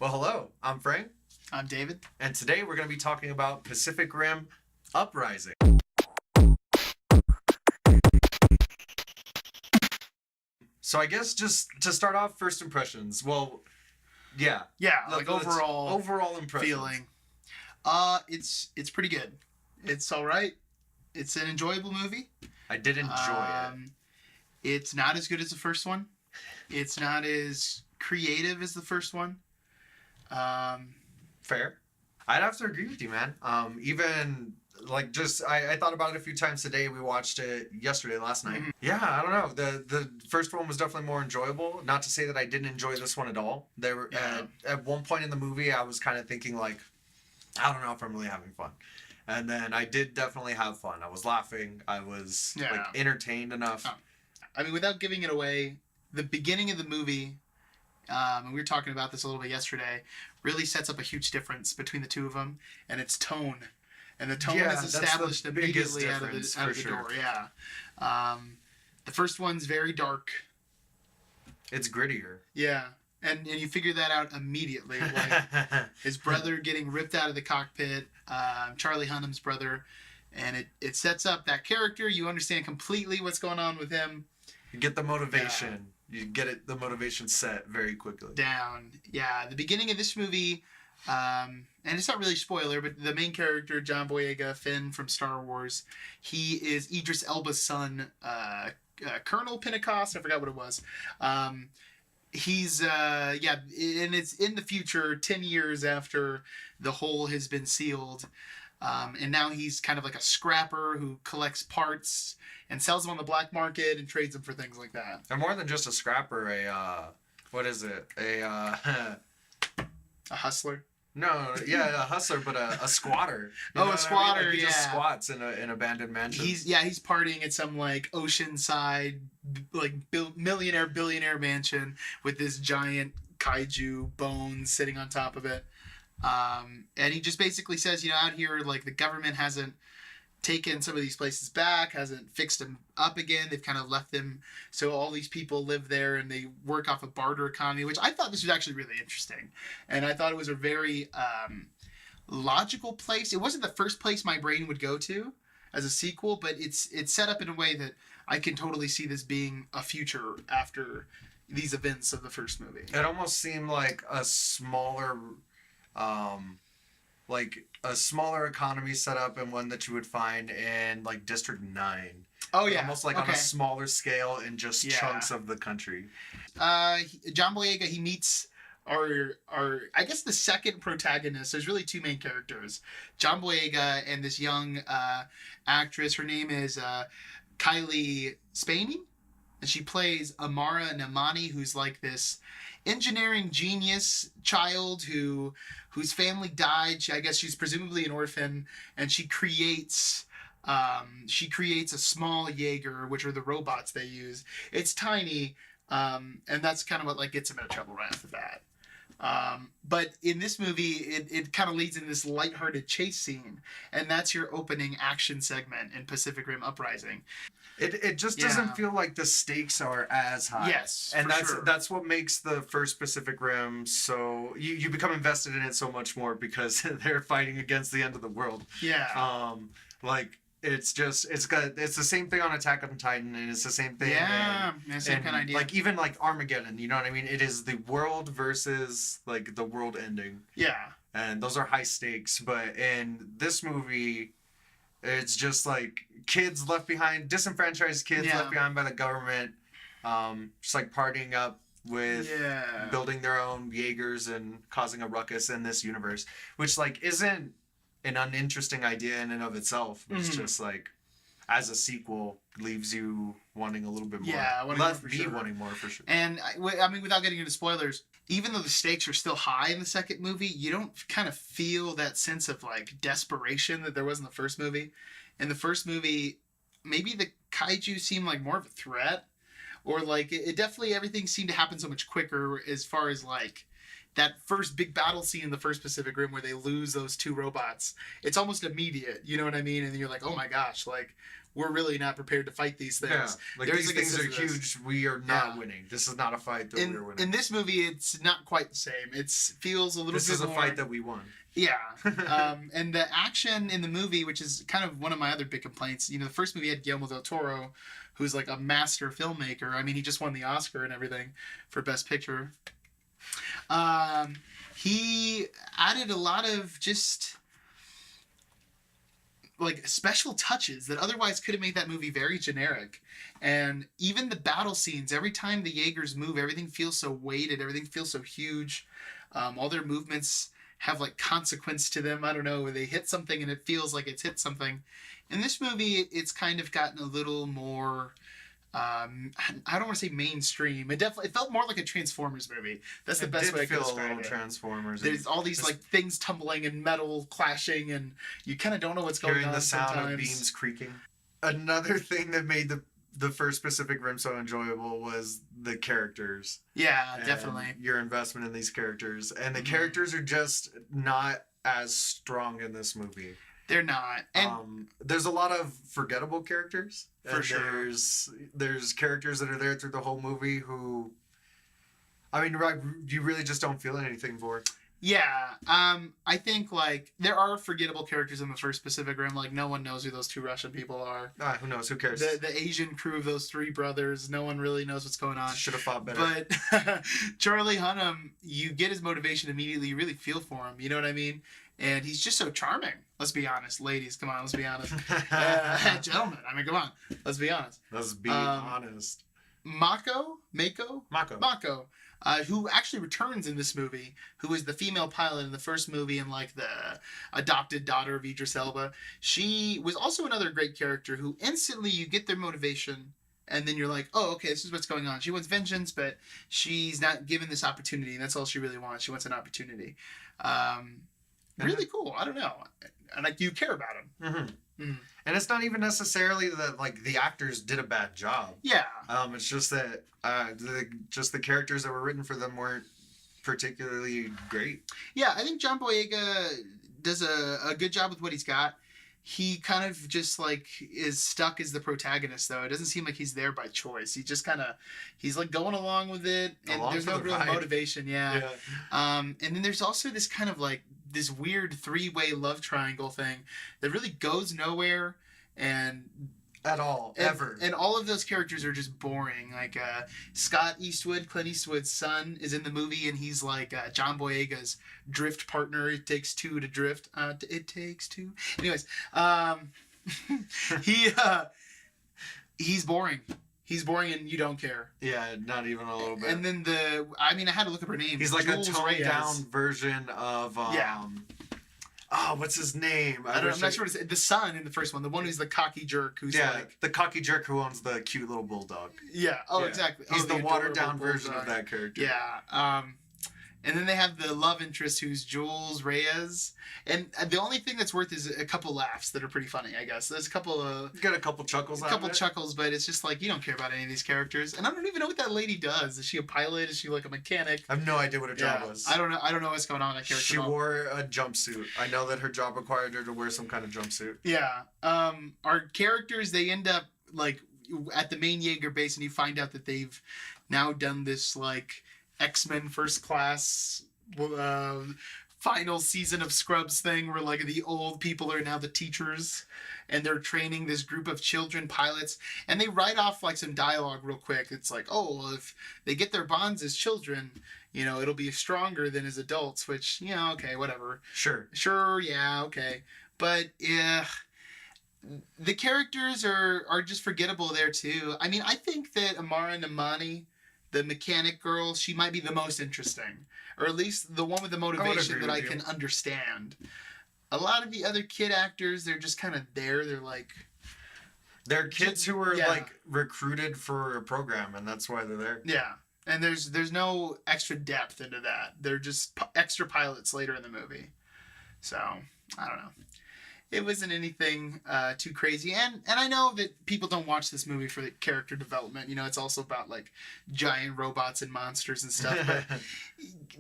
Well, hello, I'm Frank, I'm David. and today we're going to be talking about Pacific Rim Uprising. So, I guess just to start off, first impressions. Well, yeah, Yeah, like overall overall impressions. feeling. It's pretty good. It's all right. It's an enjoyable movie. I did enjoy it. It's not as good as the first one. It's not as creative as the first one. Um, Fair. I'd have to agree with you, man. Even like just I thought about it a few times today. We watched it yesterday, last night. Mhm. Yeah, I don't know. The first one was definitely more enjoyable. Not to say that I didn't enjoy this one at all. There were Yeah. at one point in the movie, I was kind of thinking like, I don't know if I'm really having fun. And then I did definitely have fun. I was laughing. I was Yeah. like entertained enough. I mean, without giving it away, the beginning of the movie, and we were talking about this a little bit yesterday, really sets up a huge difference between the two of them, and its tone. And the tone Yeah, is that's the established biggest immediately out of difference, the for sure. door. Yeah. The first one's very dark. It's grittier. Yeah. And you figure that out immediately. Like his brother getting ripped out of the cockpit, Charlie Hunnam's brother, and it sets up that character. You understand completely what's going on with him. You get the motivation. You get the motivation set very quickly. Down. Yeah. The beginning of this movie, and it's not really a spoiler, but the main character, John Boyega, Finn from Star Wars, he is Idris Elba's son, Colonel Pentecost. I forgot what it was. He's and it's in the future, 10 years after the hole has been sealed, and now he's kind of like a scrapper who collects parts and sells them on the black market and trades them for things like that. They're more than just a scrapper. What is it? A hustler. No, yeah, a hustler, but a squatter. Oh, a squatter, Like, he just yeah. squats in an abandoned mansion. He's partying at some like oceanside like millionaire billionaire mansion with this giant kaiju bones sitting on top of it. And he just basically says, out here, like, the government hasn't taken some of these places back, hasn't fixed them up again. They've kind of left them so all these people live there and they work off a barter economy, which I thought this was actually really interesting. And I thought it was a very logical place. It wasn't the first place my brain would go to as a sequel, but it's set up in a way that I can totally see this being a future after these events of the first movie. It almost seemed like a smaller economy setup, and one that you would find in like District 9. Oh yeah, Almost like on a smaller scale in just chunks of the country. John Boyega, he meets our I guess the second protagonist. There's really two main characters, John Boyega and this young actress. Her name is Kylie Spaney, and she plays Amara Namani, who's like this engineering genius child whose family died. I guess she's presumably an orphan, and she creates a small Jaeger, which are the robots they use. It's tiny, and that's kind of what like gets him into trouble right off the bat. But in this movie, it kind of leads in this lighthearted chase scene, and that's your opening action segment in Pacific Rim Uprising. It just doesn't feel like the stakes are as high. Yes, and for that's what makes the first Pacific Rim so you become invested in it so much more because they're fighting against the end of the world. Yeah. Like it's the same thing on Attack on Titan, and it's the same thing. Yeah, same kind of idea. Like even like Armageddon, you know what I mean? It is the world versus like the world ending. Yeah. And those are high stakes, but in this movie, it's just like kids left behind, disenfranchised kids left behind by the government, just like partying up with building their own Jaegers and causing a ruckus in this universe, which like isn't an uninteresting idea in and of itself. It's just like, as a sequel, leaves you wanting a little bit more. Yeah, wanting more for sure. And I mean, without getting into spoilers, even though the stakes are still high in the second movie, you don't kind of feel that sense of like desperation that there was in the first movie. In the first movie, maybe the kaiju seemed like more of a threat, or like it definitely, everything seemed to happen so much quicker as far as like that first big battle scene in the first Pacific Rim where they lose those 2 robots, it's almost immediate. You know what I mean? And you're like, oh my gosh, like we're really not prepared to fight these things. Yeah, like There's these things are huge. We are not winning. This is not a fight that we're winning. In this movie, it's not quite the same. It feels a little bit more... This is a fight that we won. Yeah. And the action in the movie, which is kind of one of my other big complaints, the first movie had Guillermo del Toro, who's like a master filmmaker. I mean, he just won the Oscar and everything for Best Picture. He added a lot of just... like special touches that otherwise could have made that movie very generic. And even the battle scenes, every time the Jaegers move, everything feels so weighted, everything feels so huge. All their movements have like consequence to them. I don't know, where they hit something and it feels like it's hit something. In this movie, it's kind of gotten a little more I don't want to say mainstream. It felt more like a Transformers movie. That's the best way I can describe it. It did feel a little Transformers. There's all these like things tumbling and metal clashing, and you kind of don't know what's going on. Hearing the sound sometimes. of beams creaking. Another thing that made the first Pacific Rim so enjoyable was the characters. Yeah, definitely. Your investment in these characters, and the characters are just not as strong in this movie. They're not. And there's a lot of forgettable characters. For sure. There's characters that are there through the whole movie who, I mean, you really just don't feel anything for. Yeah. I think, like, there are forgettable characters in the first Pacific Rim. Like, no one knows who those 2 Russian people are. Who knows? Who cares? The Asian crew of those 3 brothers, no one really knows what's going on. Should have fought better. But Charlie Hunnam, you get his motivation immediately. You really feel for him. You know what I mean? And he's just so charming. Let's be honest. Ladies, come on, let's be honest. Gentlemen, I mean, come on. Let's be honest. Let's be honest. Mako, who actually returns in this movie, who is the female pilot in the first movie and like the adopted daughter of Idris Elba. She was also another great character who instantly you get their motivation and then you're like, oh, okay, this is what's going on. She wants vengeance, but she's not given this opportunity, and that's all she really wants. She wants an opportunity. Really cool. I don't know. And like you care about him. Mm-hmm. Mm-hmm. And it's not even necessarily that like the actors did a bad job. Yeah. It's just that the characters that were written for them weren't particularly great. Yeah, I think John Boyega does a good job with what he's got. He kind of just like is stuck as the protagonist though. It doesn't seem like he's there by choice. He just he's like going along with it, and there's no real motivation. Yeah. And then there's also this kind of like this weird 3-way love triangle thing that really goes nowhere and at all ever. And all of those characters are just boring. Like Scott Eastwood, Clint Eastwood's son, is in the movie, and he's like John Boyega's drift partner. It takes 2 to drift. It takes 2. Anyways, he's boring. He's boring, and you don't care. Yeah, not even a little bit. And then I had to look up her name. He's like Jules a toned down version of what's his name? I'm not sure what it's the son in the first one. The one who's the cocky jerk who's like the cocky jerk who owns the cute little bulldog. Yeah. Oh, exactly. He's the watered down version of that character. Yeah. And then they have the love interest who's Jules Reyes. And the only thing that's worth is a couple laughs that are pretty funny, I guess. There's a couple of... You got a couple chuckles out of it. A couple chuckles, but it's just like, you don't care about any of these characters. And I don't even know what that lady does. Is she a pilot? Is she like a mechanic? I have no idea what her job was. I don't know what's going on in that character. She wore a jumpsuit. I know that her job required her to wear some kind of jumpsuit. Yeah. Our characters, they end up like at the main Jaeger base, and you find out that they've now done this like X-Men First Class final season of Scrubs thing where like the old people are now the teachers, and they're training this group of children pilots, and they write off like some dialogue real quick. It's like, oh, well, if they get their bonds as children, it'll be stronger than as adults, which, okay, whatever. Sure, yeah, okay. But yeah, the characters are just forgettable there too. I mean, I think that Amara Namani, the mechanic girl, she might be the most interesting. Or at least the one with the motivation that I can understand. A lot of the other kid actors, they're just kind of there. They're like... They're kids who were like recruited for a program, and that's why they're there. Yeah. And there's no extra depth into that. They're just extra pilots later in the movie. So, I don't know. It wasn't anything too crazy. And I know that people don't watch this movie for the character development. It's also about like giant robots and monsters and stuff.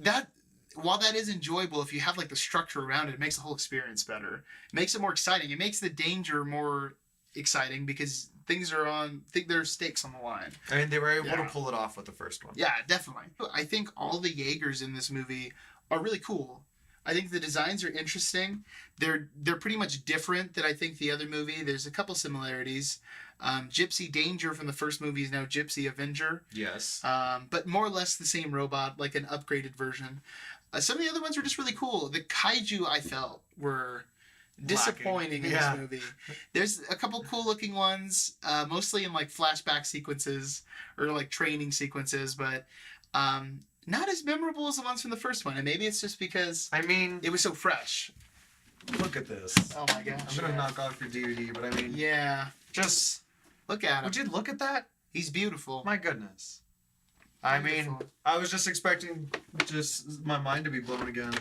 But while that is enjoyable, if you have like the structure around it, it makes the whole experience better. It makes it more exciting. It makes the danger more exciting because there's stakes on the line. I mean, they were able to pull it off with the first one. Yeah, definitely. I think all the Jaegers in this movie are really cool. I think the designs are interesting. They're pretty much different than I think the other movie. There's a couple similarities. Gypsy Danger from the first movie is now Gypsy Avenger. Yes. But more or less the same robot, like an upgraded version. Some of the other ones were just really cool. The kaiju, I felt, were disappointing in this movie. There's a couple cool looking ones, mostly in like flashback sequences or like training sequences, but not as memorable as the ones from the first one. And maybe it's just because it was so fresh. Look at this. Oh my gosh. I'm gonna knock off your DVD, but I mean, just look at him. Would you look at that? He's beautiful. My goodness. I mean, I was just expecting my mind to be blown again.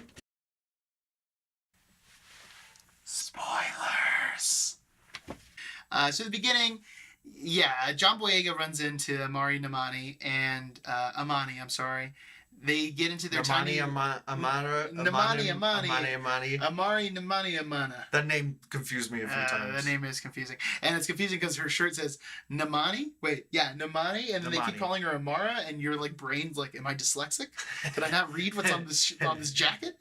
Spoilers. So the beginning, John Boyega runs into Amani. They get into their Amani. That name confused me a few times. That name is confusing. And it's confusing because her shirt says Namani. Namani. And then they keep calling her Amara, and your like brain's like, am I dyslexic? Can I not read what's on this jacket?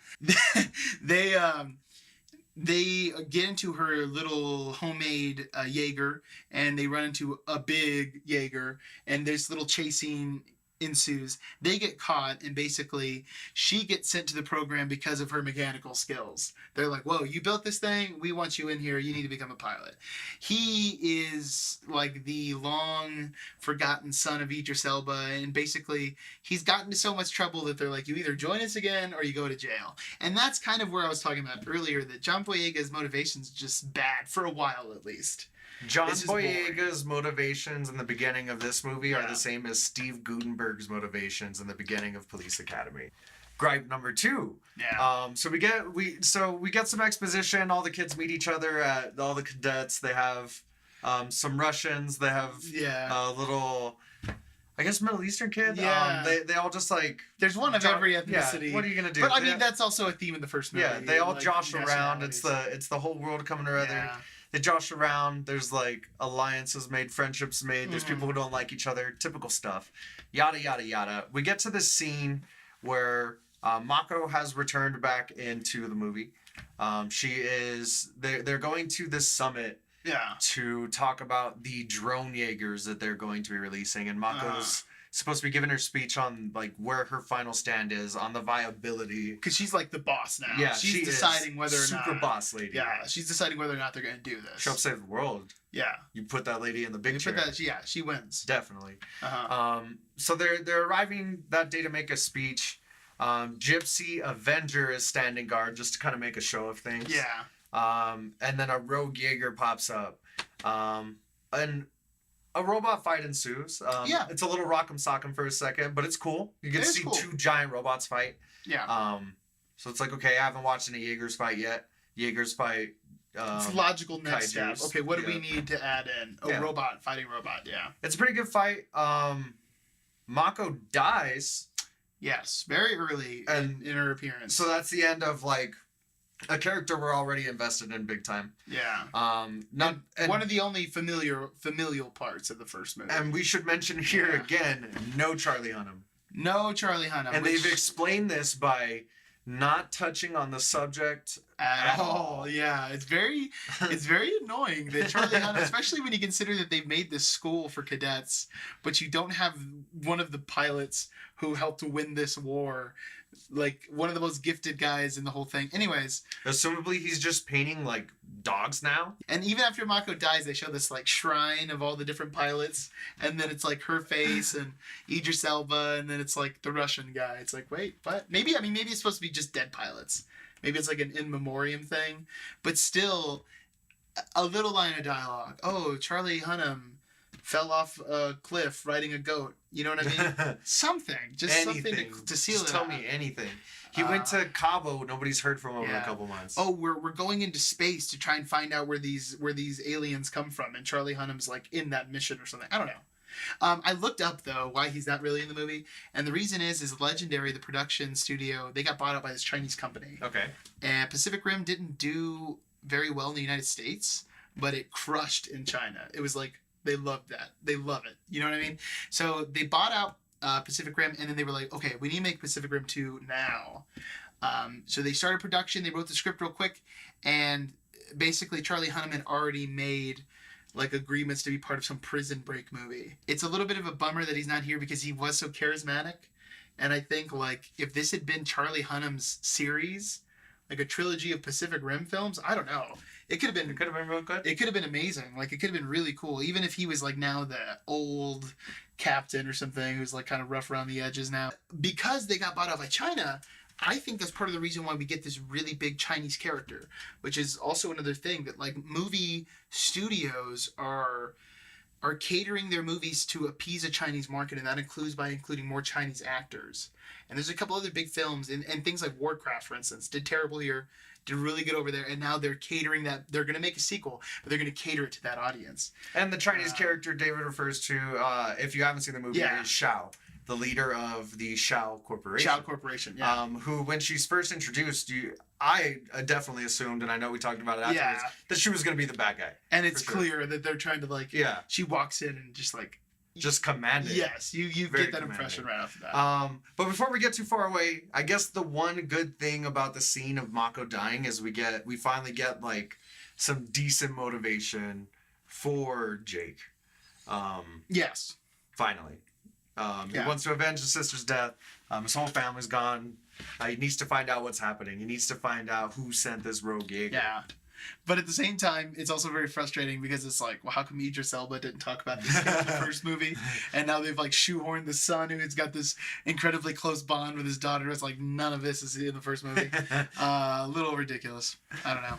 They get into her little homemade Jaeger, and they run into a big Jaeger, and this little chasing ensues. They get caught, and basically she gets sent to the program because of her mechanical skills. They're like, whoa, you built this thing, we want you in here, you need to become a pilot. He is like the long forgotten son of Idris Elba, and basically he's gotten into so much trouble that they're like, you either join us again or you go to jail. And that's kind of where I was talking about earlier, that John Boyega's motivation's just bad, for a while at least. John Boyega's motivations in the beginning of this movie are the same as Steve Guttenberg's motivations in the beginning of Police Academy. Gripe number 2. So we get some exposition. All the kids meet each other at all the cadets. They have some Russians. They have a little, I guess, Middle Eastern kid. They all just like, there's one of every ethnicity. Yeah, what are you gonna do? But I mean, that's also a theme in the first movie. Yeah, they all like, josh around. It's the whole world coming together. Yeah. They josh around. There's like alliances made, friendships made. There's people who don't like each other. Typical stuff. Yada, yada, yada. We get to this scene where Mako has returned back into the movie. They're going to this summit to talk about the drone Jaegers that they're going to be releasing. And Mako's supposed to be giving her speech on like where her final stand is on the viability, because she's like the boss now. She's deciding whether or not super boss lady. She's deciding whether or not they're going to do this. She'll save the world. You put that lady in the big chair. She wins definitely. So they're arriving that day to make a speech. Gypsy Avenger is standing guard just to kind of make a show of things. And then a rogue Jaeger pops up, and a robot fight ensues. It's a little rock'em sock'em for a second, but it's cool. You get to see two giant robots fight. So it's like, okay, I haven't watched any Jaegers fight yet. Jaegers fight. It's a logical next kaijus. step. Okay, what do we need to add in? Robot fighting robot. It's a pretty good fight. Mako dies. Yes, very early in her appearance. So that's the end of like a character we're already invested in big time. One of the only familial parts of the first movie. And we should mention here again, no Charlie Hunnam. No Charlie Hunnam. And they've explained this by not touching on the subject at all. It's very annoying that Charlie Hunnam, especially when you consider that they've made this school for cadets, but you don't have one of the pilots who helped to win this war, like one of the most gifted guys in the whole thing. Anyways, assumably he's just painting like dogs now. And even after Mako dies, they show this like shrine of all the different pilots, and then it's like her face and Idris Elba, and then it's like the Russian guy. It's like, wait, what? Maybe it's supposed to be just dead pilots. Maybe it's like an in memoriam thing, but still, a little line of dialogue. Oh, Charlie Hunnam fell off a cliff riding a goat. You know what I mean? Something. Just anything. Something to seal just it tell out. Me anything. He went to Cabo. Nobody's heard from him in a couple months. Oh, we're going into space to try and find out where these aliens come from, and Charlie Hunnam's like in that mission or something. I don't know. I looked up though why he's not really in the movie, and the reason is Legendary, the production studio, they got bought out by this Chinese company. Okay. And Pacific Rim didn't do very well in the United States, but it crushed in China. It was like they loved that. They love it. You know what I mean? So they bought out Pacific Rim, and then they were like, okay, we need to make Pacific Rim 2 now. So they started production. They wrote the script real quick, and basically Charlie Hunnam had already made like agreements to be part of some prison break movie. It's a little bit of a bummer that he's not here because he was so charismatic. And I think like if this had been Charlie Hunnam's series, like a trilogy of Pacific Rim films, I don't know. It could have been real good. It could have been amazing. Like it could have been really cool. Even if he was like now the old captain or something who's like kind of rough around the edges now. Because they got bought out by China, I think that's part of the reason why we get this really big Chinese character, which is also another thing that like movie studios are catering their movies to appease a Chinese market, and that includes by including more Chinese actors. And there's a couple other big films, and things like Warcraft, for instance, did terrible here, did really good over there, and now they're catering that. They're going to make a sequel, but they're going to cater it to that audience. And the Chinese character David refers to, if you haven't seen the movie, is Shao, the leader of the Shao Corporation. Shao Corporation, yeah. Who, when she's first introduced, I definitely assumed, and I know we talked about it afterwards, that she was going to be the bad guy. And it's clear that they're trying to like, she walks in and just like, just commanding. Yes, you get that impression right off the bat. But before we get too far away, I guess the one good thing about the scene of Mako dying is we finally get like some decent motivation for Jake. Yes. Finally. He wants to avenge his sister's death. His whole family's gone. He needs to find out what's happening. He needs to find out who sent this rogue Jaeger. Yeah. But at the same time, it's also very frustrating because it's like, well, how come Idris Elba didn't talk about this in the first movie? And now they've like shoehorned the son who's got this incredibly close bond with his daughter. It's like none of this is in the first movie. A little ridiculous. I don't know.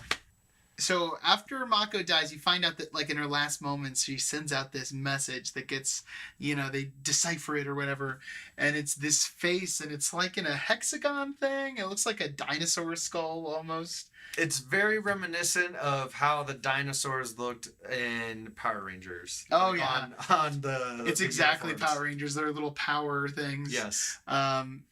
So after Mako dies, you find out that like in her last moments, she sends out this message that gets, they decipher it or whatever. And it's this face and it's like in a hexagon thing. It looks like a dinosaur skull almost. It's very reminiscent of how the dinosaurs looked in Power Rangers. Oh, yeah. On the... It's exactly uniforms. Power Rangers. They're little power things. Yes.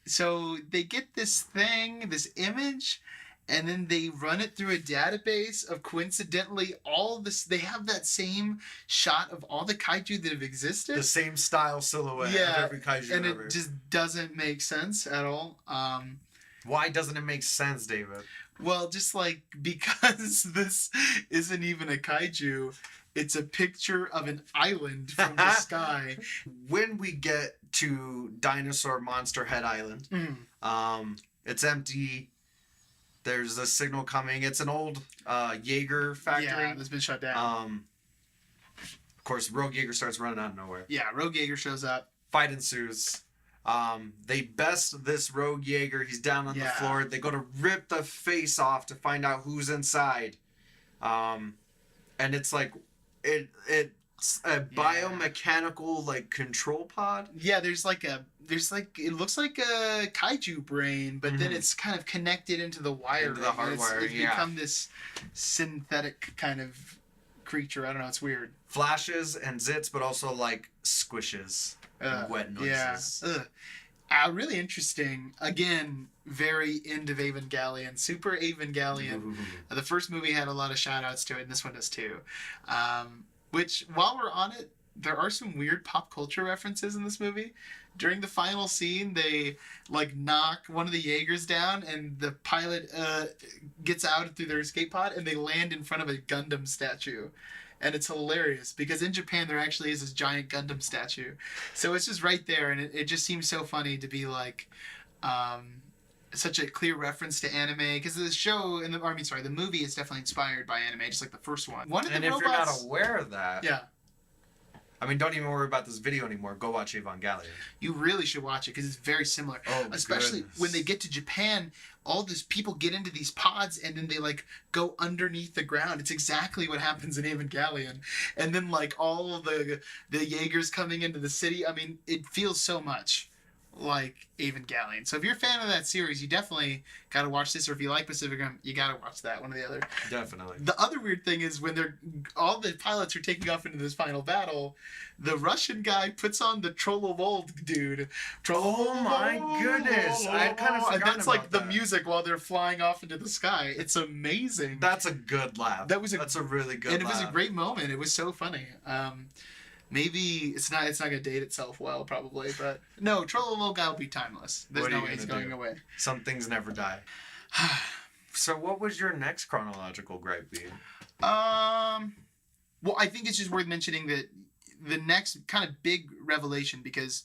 So they get this thing, this image, and then they run it through a database of coincidentally all this. They have that same shot of all the kaiju that have existed. The same style silhouette of every kaiju and ever. It just doesn't make sense at all. Why doesn't it make sense, David? Well, just like because this isn't even a kaiju, it's a picture of an island from the sky. When we get to Dinosaur Monster Head Island, it's empty. There's a signal coming. It's an old Jaeger factory. Yeah, that's been shut down. Of course, Rogue Jaeger starts running out of nowhere. Yeah, Rogue Jaeger shows up. Fight ensues. They best this Rogue Jaeger. He's down on the floor. They go to rip the face off to find out who's inside. And it's like it's a biomechanical like control pod. Yeah, it looks like a kaiju brain, but then it's kind of connected into the wire. Into the hardwire. It's become this synthetic kind of creature. I don't know. It's weird. Flashes and zits, but also like squishes. Wet noises. Yeah. Really interesting. Again, very end of Evangelion. Super Evangelion. The first movie had a lot of shout outs to it, and this one does too. Which, while we're on it, there are some weird pop culture references in this movie. During the final scene, they like knock one of the Jaegers down, and the pilot gets out through their escape pod, and they land in front of a Gundam statue. And it's hilarious because in Japan there actually is this giant Gundam statue. So it's just right there, and it just seems so funny to be like such a clear reference to anime, because the show the movie is definitely inspired by anime, just like the first one. And if you're not aware of that, don't even worry about this video anymore. Go watch Evangelion. You really should watch it because it's very similar. Especially when they get to Japan, all these people get into these pods and then they like go underneath the ground. It's exactly what happens in Evangelion. And then like all the Jaegers coming into the city. I mean, it feels so much like Evangelion. So if you're a fan of that series, you definitely got to watch this. Or if you like Pacific Rim, you got to watch that, one or the other. Definitely. The other weird thing is when all the pilots are taking off into this final battle, the Russian guy puts on the Trollolol dude. Oh my goodness! I kind of forgot and that's about like the that. music while they're flying off into the sky. It's amazing. That's a good laugh. That's a really good laugh. And it was a great moment. It was so funny. Maybe it's not gonna date itself well, probably, but no, Trollolol guy will be timeless. There's no way he's going away. Some things never die. So what was your next chronological gripe be? Well, I think it's just worth mentioning that the next kind of big revelation, because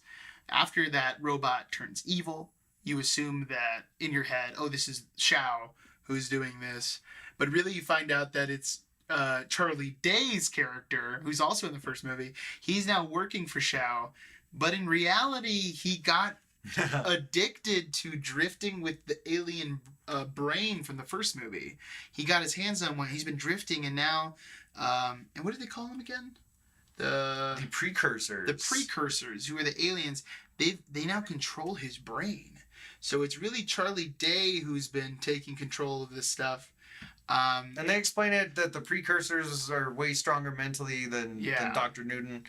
after that robot turns evil, you assume that in your head, oh, this is Shao who's doing this, but really you find out that it's Charlie Day's character, who's also in the first movie. He's now working for Shao, but in reality, he got addicted to drifting with the alien brain from the first movie. He got his hands on one. He's been drifting, and now, and what did they call him again? The precursors. The precursors, who are the aliens. They now control his brain. So it's really Charlie Day who's been taking control of this stuff. And they explain it that the precursors are way stronger mentally than Dr. Newton,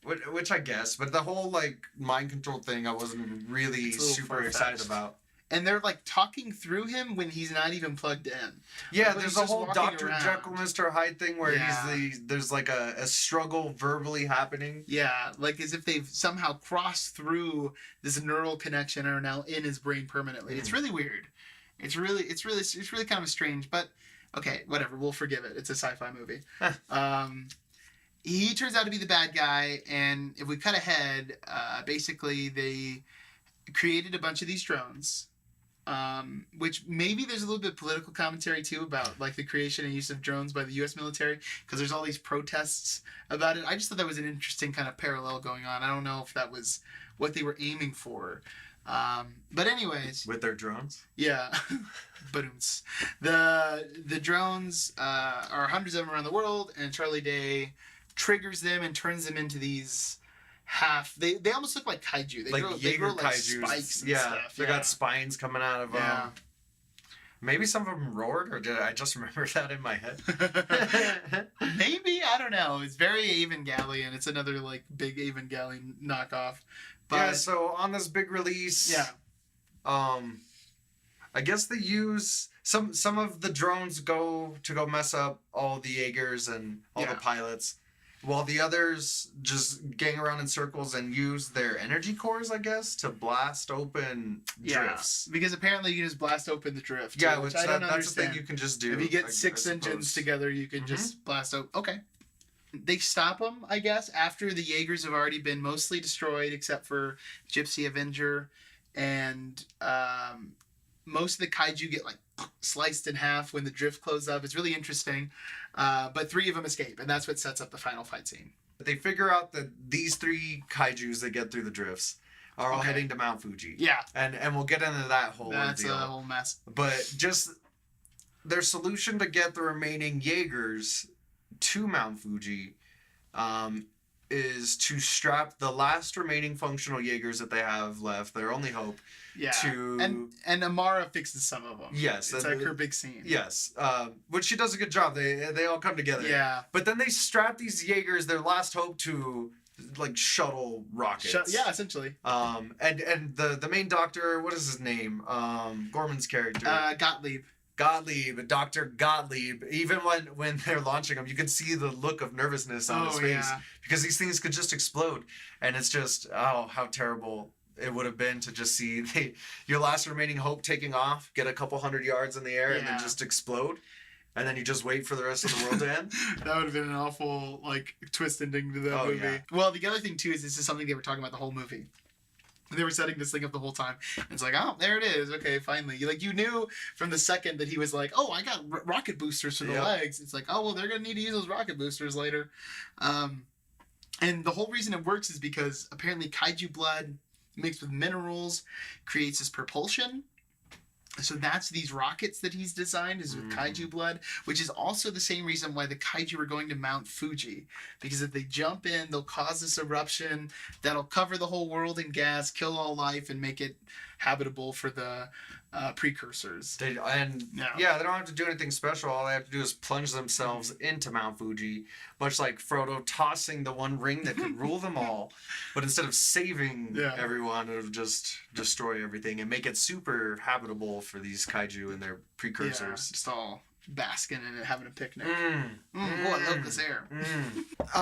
which I guess, but the whole like mind control thing I wasn't really super excited about. And they're like talking through him when he's not even plugged in. Yeah, there's a whole Dr. Jekyll, Mr. Hyde thing where there's like a struggle verbally happening. Yeah, like as if they've somehow crossed through this neural connection and are now in his brain permanently. It's really weird. It's really kind of strange, but okay, whatever. We'll forgive it. It's a sci-fi movie. He turns out to be the bad guy, and if we cut ahead, basically they created a bunch of these drones, which maybe there's a little bit of political commentary too about like the creation and use of drones by the U.S. military, because there's all these protests about it. I just thought that was an interesting kind of parallel going on. I don't know if that was what they were aiming for. But anyways, with their drones, yeah, the drones are hundreds of them around the world, and Charlie Day triggers them and turns them into these they almost look like kaiju. They grow like spikes and stuff. They got spines coming out of them. Maybe some of them roared, or did I just remember that in my head? Maybe, I don't know. It's very Evangelion. It's another like big Evangelion knockoff. But, yeah, so on this big release, I guess they use some of the drones go mess up all the Jaegers and all the pilots, while the others just gang around in circles and use their energy cores, I guess, to blast open drifts. Because apparently you can just blast open the drift. Yeah, which I don't understand. That's the thing you can just do. If you get six engines together, you can just blast open. Okay. They stop them, I guess, after the Jaegers have already been mostly destroyed, except for Gypsy Avenger, and most of the kaiju get like sliced in half when the drift closes up. It's really interesting, but 3 of them escape, and that's what sets up the final fight scene. They figure out that these 3 kaijus that get through the drifts are all heading to Mount Fuji. Yeah, and we'll get into that whole That's ordeal. a whole mess. But just their solution to get the remaining Jaegers to Mount Fuji is to strap the last remaining functional Jaegers that they have left, their only hope, and Amara fixes some of them. Yes. It's like her big scene. Yes. Which she does a good job. They all come together. Yeah. But then they strap these Jaegers, their last hope, to like shuttle rockets. Yeah, essentially. And the main doctor, what is his name? Gorman's character. Gottlieb, Dr. Gottlieb, even when they're launching them, you can see the look of nervousness on his face because these things could just explode. And it's just, how terrible it would have been to just see your last remaining hope taking off, get a couple 100 yards in the air, and then just explode. And then you just wait for the rest of the world to end. That would have been an awful twist ending to the movie. Yeah. Well, the other thing, too, is this is something they were talking about the whole movie. They were setting this thing up the whole time. It's like, oh, there it is. Okay, finally. You knew from the second that he was like, oh, I got rocket boosters for the legs. It's like, oh, well, they're going to need to use those rocket boosters later. And the whole reason it works is because apparently kaiju blood mixed with minerals creates this propulsion. So that's these rockets that he's designed is with kaiju blood, which is also the same reason why the kaiju are going to Mount Fuji. Because if they jump in, they'll cause this eruption that'll cover the whole world in gas, kill all life, and make it habitable for the precursors. They don't have to do anything special. All they have to do is plunge themselves into Mount Fuji, much like Frodo tossing the one ring that could rule them all. But instead of saving everyone, it would just destroy everything and make it super habitable for these kaiju and their precursors. Yeah, just all basking in it, having a picnic. Boy, I love this air.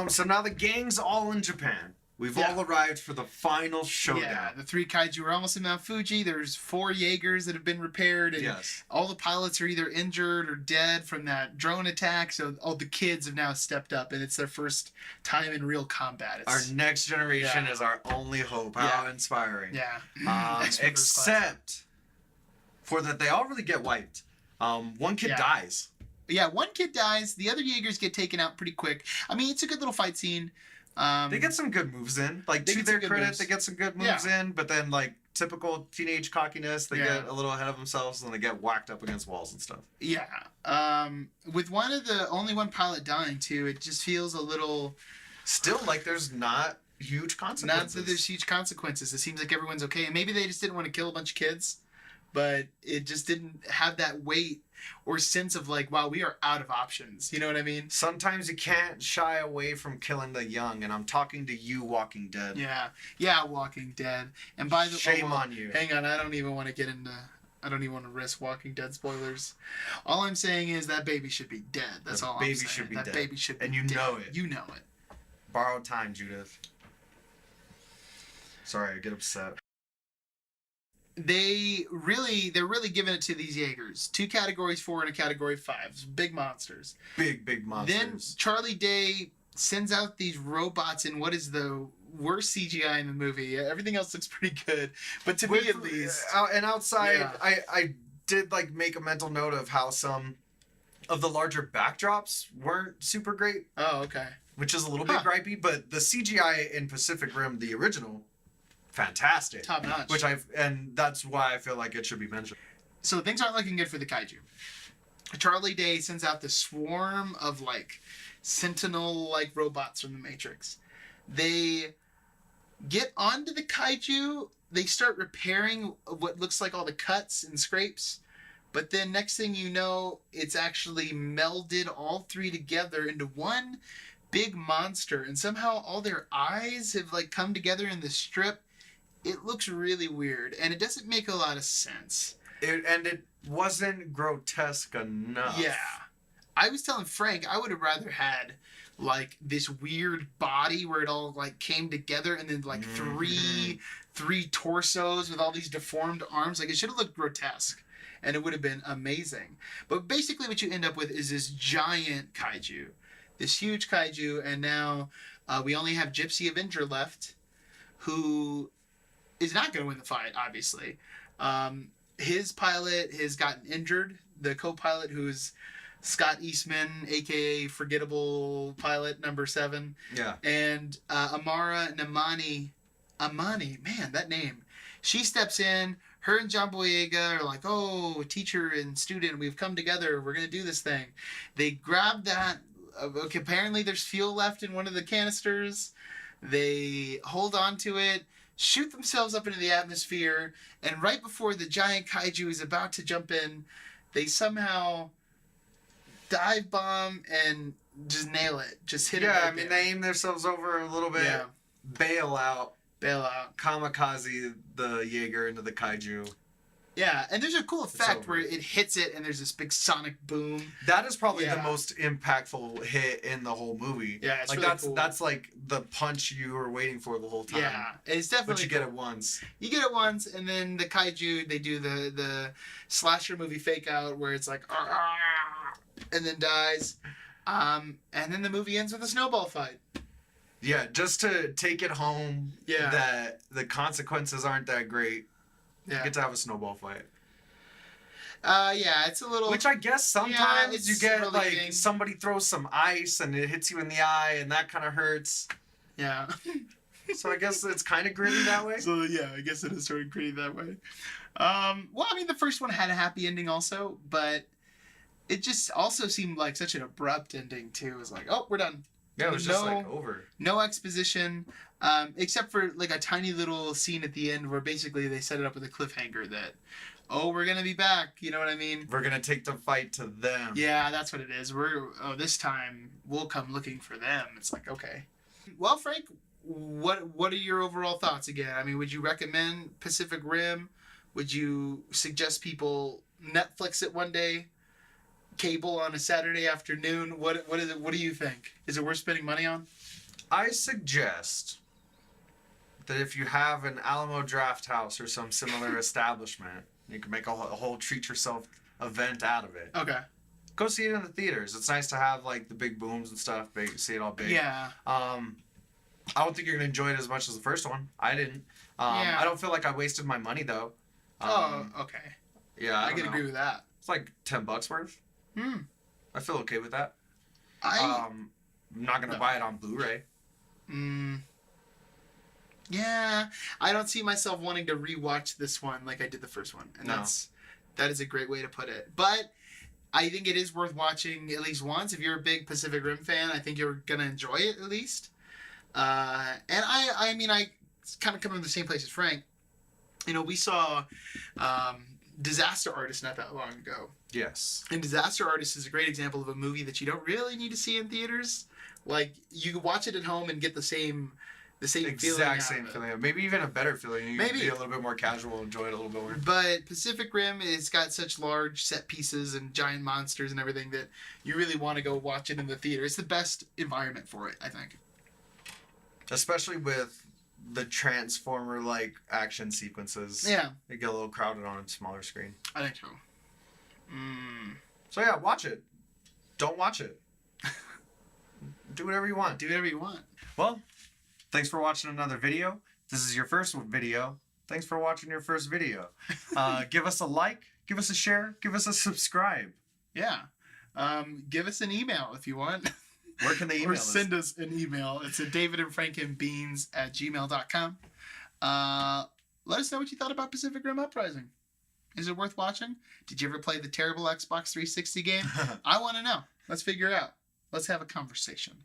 So now the gang's all in Japan. We've all arrived for the final showdown. Yeah, the 3 kaiju are almost in Mount Fuji. There's 4 Jaegers that have been repaired, and all the pilots are either injured or dead from that drone attack. So all the kids have now stepped up, and it's their first time in real combat. Our next generation is our only hope. How inspiring. Yeah. Except for that they all really get wiped. One kid dies. Yeah, one kid dies. The other Jaegers get taken out pretty quick. I mean, it's a good little fight scene. They get some good moves in. Like, to their credit, they get some good moves in, but then, like, typical teenage cockiness, they get a little ahead of themselves and they get whacked up against walls and stuff. Yeah. With only one pilot dying, too, it just feels a little... Still, like, there's not huge consequences. Not that there's huge consequences. It seems like everyone's okay. And maybe they just didn't want to kill a bunch of kids, but it just didn't have that weight or sense of like, wow, we are out of options. You know what I mean? Sometimes you can't shy away from killing the young, and I'm talking to you, Walking Dead. Yeah, Walking Dead. And by the shame on you. Hang on, I don't even want to risk Walking Dead spoilers. All I'm saying is that baby should be dead. That's all I'm saying. That baby should be dead. And you know it. You know it. Borrowed time, Judith. Sorry, I get upset. They're really giving it to these Jaegers. 2 categories 4 and a category 5. Big monsters. Big monsters. Then Charlie Day sends out these robots in what is the worst CGI in the movie. Everything else looks pretty good, but to me at least. And outside, I did like make a mental note of how some of the larger backdrops weren't super great. Oh, okay. Which is a little bit gripey, but the CGI in Pacific Rim, the original, fantastic. Top notch. And that's why I feel like it should be mentioned. So things aren't looking good for the kaiju. Charlie Day sends out this swarm of like sentinel-like robots from the Matrix. They get onto the kaiju. They start repairing what looks like all the cuts and scrapes. But then next thing you know, it's actually melded all 3 together into one big monster. And somehow all their eyes have like come together in this strip. It looks really weird, and it doesn't make a lot of sense. It wasn't grotesque enough. Yeah. I was telling Frank I would have rather had, like, this weird body where it all, like, came together, and then, like, three torsos with all these deformed arms. Like, it should have looked grotesque, and it would have been amazing. But basically what you end up with is this giant kaiju. This huge kaiju, and now we only have Gypsy Avenger left, who is not going to win the fight, obviously. His pilot has gotten injured. The co-pilot, who's Scott Eastman, a.k.a. Forgettable Pilot number 7. Yeah. And Amara Namani, man, that name. She steps in. Her and John Boyega are like, oh, teacher and student, we've come together. We're going to do this thing. They grab that. Okay, apparently there's fuel left in one of the canisters. They hold on to it, shoot themselves up into the atmosphere, and right before the giant kaiju is about to jump in, they somehow dive bomb and just nail it. Just hit it. Yeah, I mean, they aim themselves over a little bit. Yeah. Bail out. Kamikaze the Jaeger into the kaiju. Yeah, and there's a cool effect where it hits it and there's this big sonic boom. That is probably the most impactful hit in the whole movie. Yeah, it's like really cool. That's like the punch you were waiting for the whole time. Yeah, it's definitely. But you get it once. You get it once, and then the kaiju, they do the slasher movie fake out where it's like, and then dies, and then the movie ends with a snowball fight. Yeah, just to take it home. Yeah. That the consequences aren't that great. Yeah. You get to have a snowball fight. Yeah, it's a little... Which I guess sometimes you get, really like, somebody throws some ice and it hits you in the eye and that kind of hurts. Yeah. So I guess it's kind of gritty that way. So yeah, I guess it is sort of gritty that way. Well, I mean, the first one had a happy ending also, but it just also seemed like such an abrupt ending too. It was like, oh, we're done. Yeah, it was just like over. No exposition, except for like a tiny little scene at the end where basically they set it up with a cliffhanger that, oh, we're gonna be back. You know what I mean? We're gonna take the fight to them. Yeah, that's what it is. This time we'll come looking for them. It's like, okay. Well, Frank, what are your overall thoughts again? I mean, would you recommend Pacific Rim? Would you suggest people Netflix it one day? Cable on a Saturday afternoon? What is it? What do you think? Is it worth spending money on? I suggest that if you have an Alamo Draft House or some similar establishment, you can make a whole treat yourself event out of it. Okay. Go see it in the theaters. It's nice to have like the big booms and stuff. See it all big. Yeah. I don't think you're gonna enjoy it as much as the first one. I didn't. I don't feel like I wasted my money though. Okay. Yeah, I can agree with that. It's like $10 worth. I feel okay with that. I'm not gonna buy it on Blu-ray. Yeah, I don't see myself wanting to rewatch this one like I did the first one, and that is a great way to put it. But I think it is worth watching at least once. If you're a big Pacific Rim fan, I think you're gonna enjoy it at least. And I mean, I kind of come from the same place as Frank. You know, we saw Disaster Artist not that long ago. Yes. And Disaster Artist is a great example of a movie that you don't really need to see in theaters. Like, you can watch it at home and get the same feeling. Exact same feeling. Maybe even a better feeling. You can be a little bit more casual, enjoy it a little bit more. But Pacific Rim, it's got such large set pieces and giant monsters and everything that you really want to go watch it in the theater. It's the best environment for it, I think. Especially with the Transformer-like action sequences. Yeah. They get a little crowded on a smaller screen. I think so. So yeah, watch it. Don't watch it. Do whatever you want. Do whatever you want. Well, thanks for watching another video. This is your first video. Thanks for watching your first video. Give us a like, give us a share, give us a subscribe. Yeah. Give us an email if you want. Where can they email us? Or send us an email. It's at davidandfrankandbeans@gmail.com. Let us know what you thought about Pacific Rim Uprising. Is it worth watching? Did you ever play the terrible Xbox 360 game? I want to know. Let's figure it out. Let's have a conversation.